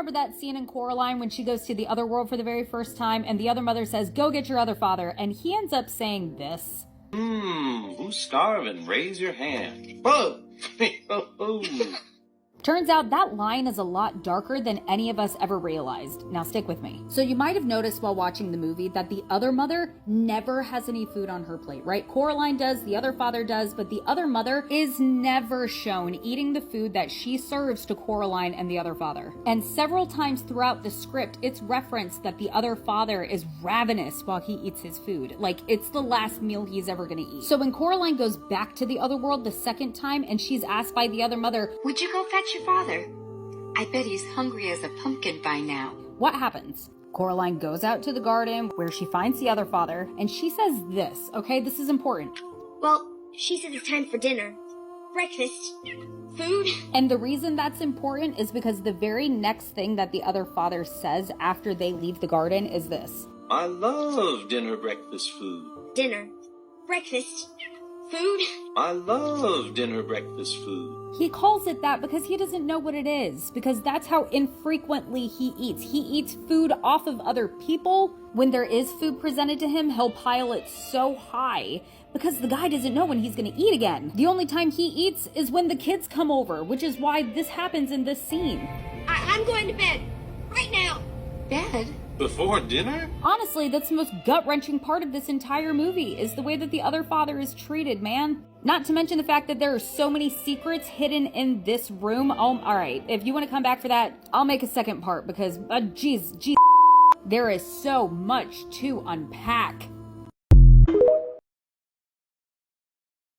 remember that scene in Coraline when she goes to the other world for the very first time and the other mother says, go get your other father, and he ends up saying this. Who's starving? Raise your hand. Whoa! Turns out that line is a lot darker than any of us ever realized. Now stick with me. So you might have noticed while watching the movie that the other mother never has any food on her plate, right? Coraline does, the other father does, but the other mother is never shown eating the food that she serves to Coraline and the other father. And several times throughout the script, it's referenced that the other father is ravenous while he eats his food. Like, it's the last meal he's ever gonna eat. So when Coraline goes back to the other world the second time and she's asked by the other mother, would you go fetch your father? I bet he's hungry as a pumpkin by now. What happens? Coraline goes out to the garden where she finds the other father, and she says this, okay? This is important. Well, she said it's time for dinner. Breakfast. Food. And the reason that's important is because the very next thing that the other father says after they leave the garden is this. I love dinner, breakfast, food. Dinner. Breakfast. Food. I love dinner, breakfast, food. He calls it that because he doesn't know what it is, because that's how infrequently he eats. He eats food off of other people. When there is food presented to him, he'll pile it so high because the guy doesn't know when he's gonna eat again. The only time he eats is when the kids come over, which is why this happens in this scene. I'm going to bed. Right now. Bed? Before dinner? Honestly, that's the most gut-wrenching part of this entire movie, is the way that the other father is treated, man. Not to mention the fact that there are so many secrets hidden in this room. Oh, alright, if you want to come back for that, I'll make a second part because, geez, there is so much to unpack.